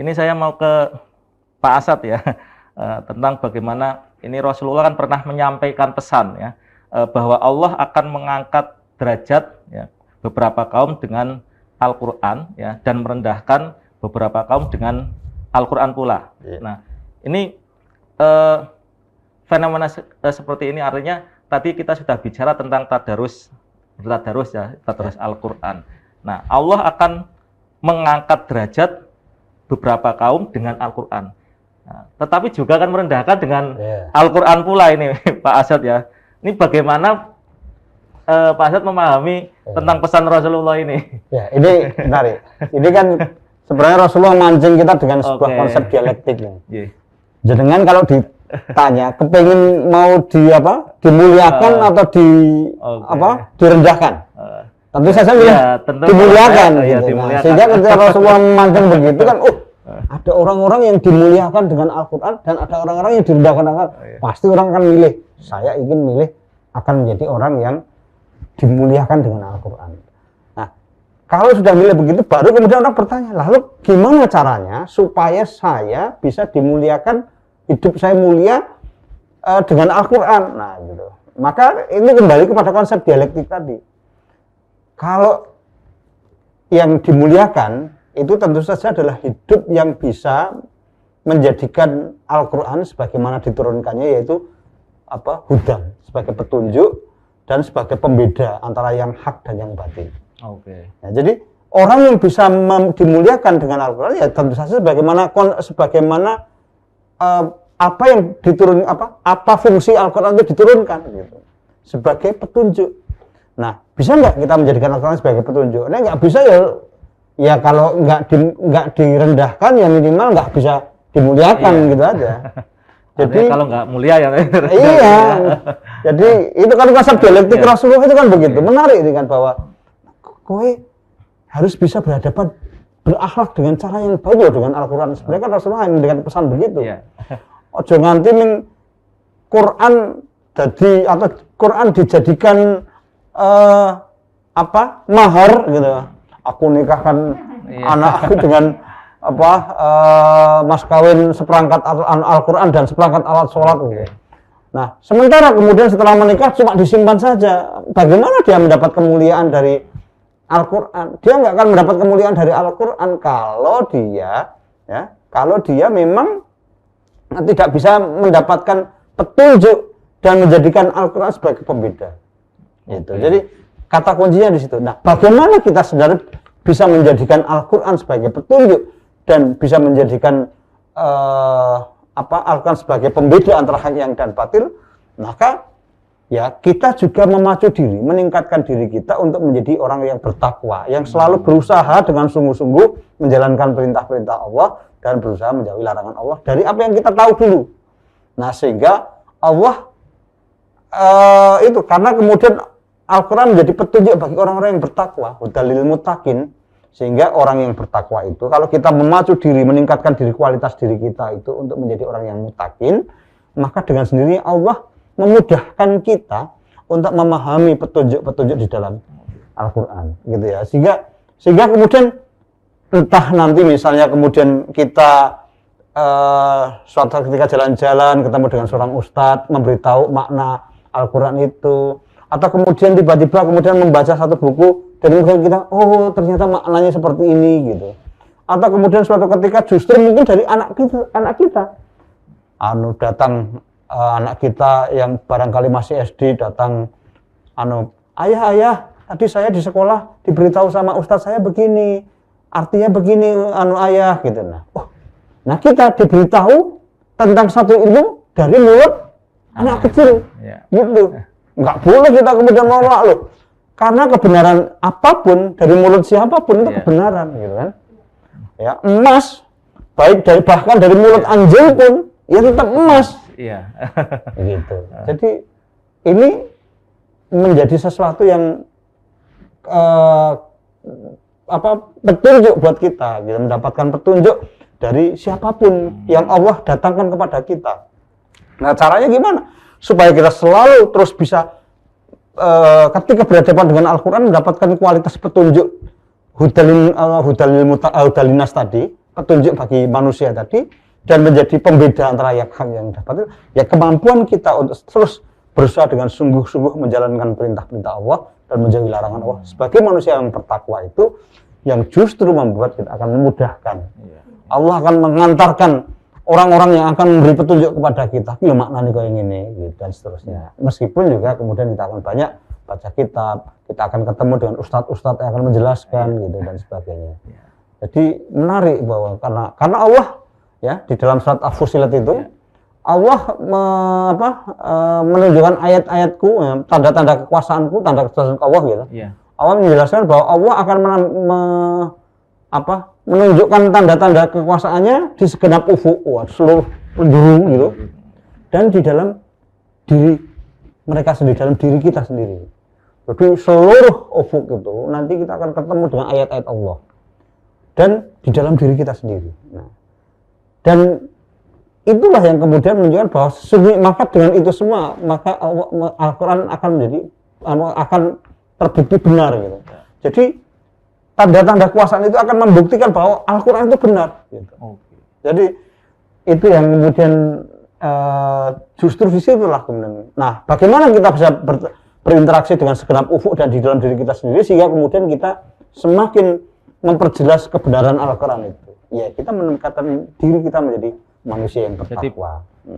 ini saya mau ke Pak Asad ya, tentang bagaimana ini Rasulullah kan pernah menyampaikan pesan ya, bahwa Allah akan mengangkat derajat ya, beberapa kaum dengan Al-Quran ya, dan merendahkan beberapa kaum dengan Al-Quran pula. Nah, ini fenomena seperti ini artinya tadi kita sudah bicara tentang tadarus ya, tadarus Al-Quran. Nah, Allah akan mengangkat derajat beberapa kaum dengan Al-Quran. Nah, tetapi juga akan merendahkan dengan Al-Quran pula ini, Pak Asad ya. Ini bagaimana Pak Asad memahami tentang pesan Rasulullah ini? Ya, ini menarik. Ini kan sebenarnya Rasulullah mancing kita dengan sebuah konsep dialektik. Jenengan kalau ditanya, kepingin mau dimuliakan atau direndahkan? Tentu saja dimuliakan. Gitu. Nah, sehingga ketika Rasulullah memancing begitu kan, ada orang-orang yang dimuliakan dengan Al-Quran dan ada orang-orang yang direndahkan dengan Al-Quran. Pasti orang akan milih. Saya ingin milih akan menjadi orang yang dimuliakan dengan Al-Quran. Nah, kalau sudah milih begitu, baru kemudian orang bertanya, lalu gimana caranya supaya saya bisa dimuliakan, hidup saya mulia dengan Al-Quran? Nah, gitu. Maka ini kembali kepada konsep dialektik tadi. Kalau yang dimuliakan itu tentu saja adalah hidup yang bisa menjadikan Al-Quran sebagaimana diturunkannya, yaitu hudan, sebagai petunjuk dan sebagai pembeda antara yang hak dan yang batil. Nah, jadi orang yang bisa dimuliakan dengan Al-Quran ya tentu saja sebagaimana apa yang diturun, apa fungsi Al-Quran itu diturunkan gitu, sebagai petunjuk. Nah, bisa nggak kita menjadikan Al-Quran sebagai petunjuk? Nah, nggak bisa ya kalau nggak direndahkan ya minimal nggak bisa dimuliakan gitu aja. Jadi kalau nggak mulia ya. Iya. Jadi itu kan konsep dialektik Rasulullah itu kan begitu. Menarik dengan bahwa kowe harus bisa berakhlak dengan cara yang baik dengan Al-Quran. Sebenarnya kan Rasulullah memberikan pesan begitu. Ojo nganti Quran atau Quran dijadikan mahar gitu. Aku nikahkan anakku dengan mas kawin seperangkat Al-Quran dan seperangkat alat sholat gitu. Nah, sementara kemudian setelah menikah cuma disimpan saja. Bagaimana dia mendapat kemuliaan dari Al-Quran? Dia nggak akan mendapat kemuliaan dari Al-Quran kalau dia memang tidak bisa mendapatkan petunjuk dan menjadikan Al-Quran sebagai pembeda. Gitu. Jadi kata kuncinya di situ. Nah, bagaimana kita sebenarnya bisa menjadikan Al-Quran sebagai petunjuk dan bisa menjadikan Al-Quran sebagai pembeda antara hak yang dan batil? Maka ya kita juga memacu diri, meningkatkan diri kita untuk menjadi orang yang bertakwa, yang selalu berusaha dengan sungguh-sungguh menjalankan perintah-perintah Allah dan berusaha menjauhi larangan Allah dari apa yang kita tahu dulu. Nah, sehingga Allah itu karena kemudian Al-Quran menjadi petunjuk bagi orang-orang yang bertakwa, hudalil muttaqin, sehingga orang yang bertakwa itu kalau kita memacu diri, meningkatkan diri, kualitas diri kita itu untuk menjadi orang yang muttaqin, maka dengan sendirinya Allah memudahkan kita untuk memahami petunjuk-petunjuk di dalam Al-Quran, gitu ya. Sehingga kemudian entah nanti misalnya kemudian kita suatu saat ketika jalan-jalan ketemu dengan seorang ustadz memberitahu makna Al-Quran itu, atau kemudian tiba-tiba kemudian membaca satu buku dan kemudian kita ternyata maknanya seperti ini gitu, atau kemudian suatu ketika justru mungkin dari anak kita datang anak kita yang barangkali masih SD datang ayah tadi saya di sekolah diberitahu sama ustadz saya begini, artinya begini ayah gitu. Nah kita diberitahu tentang satu ilmu dari mulut anak kecil gitu. Nggak boleh kita kemudian nolak loh, karena kebenaran apapun dari mulut siapapun itu kebenaran gitu kan ya. Emas bahkan dari mulut anjing pun ya tetap emas gitu. Jadi ini menjadi sesuatu yang petunjuk buat kita gitu, mendapatkan petunjuk dari siapapun yang Allah datangkan kepada kita. Nah, caranya gimana supaya kita selalu terus bisa ketika berhadapan dengan Al-Quran mendapatkan kualitas petunjuk hudalinas tadi, petunjuk bagi manusia tadi dan menjadi pembeda antara yang hak yang batil, ya kemampuan kita untuk terus berusaha dengan sungguh-sungguh menjalankan perintah-perintah Allah dan menjauhi larangan Allah sebagai manusia yang bertakwa itu yang justru membuat kita akan memudahkan. Allah akan mengantarkan orang-orang yang akan memberi petunjuk kepada kita, ya maknanya kayak gini gitu, dan seterusnya. Meskipun juga kemudian kita akan banyak baca kitab, kita akan ketemu dengan ustadz-ustadz yang akan menjelaskan gitu dan sebagainya. Jadi menarik bahwa karena Allah ya di dalam surat Al-Fussilat itu Allah menunjukkan ayat-ayatku, tanda-tanda kekuasaanku, tanda kekuasaan Allah gitu. Allah menjelaskan bahwa Allah akan menunjukkan tanda-tanda kekuasaannya di segenap ufuk, seluruh penjuru gitu, dan di dalam diri mereka sendiri, dalam diri kita sendiri. Jadi seluruh ufuk itu nanti kita akan ketemu dengan ayat-ayat Allah dan di dalam diri kita sendiri. Nah, dan itulah yang kemudian menunjukkan bahwa maka dengan itu semua maka Al-Quran akan terbukti benar gitu. Jadi tanda-tanda kekuasaan itu akan membuktikan bahwa Al-Quran itu benar. Gitu. Jadi itu yang kemudian justru di situlah kemudian. Nah, bagaimana kita bisa berinteraksi dengan segenap ufuk dan di dalam diri kita sendiri sehingga kemudian kita semakin memperjelas kebenaran Al-Quran itu. Ya, kita menempatkan diri kita menjadi manusia yang bertakwa.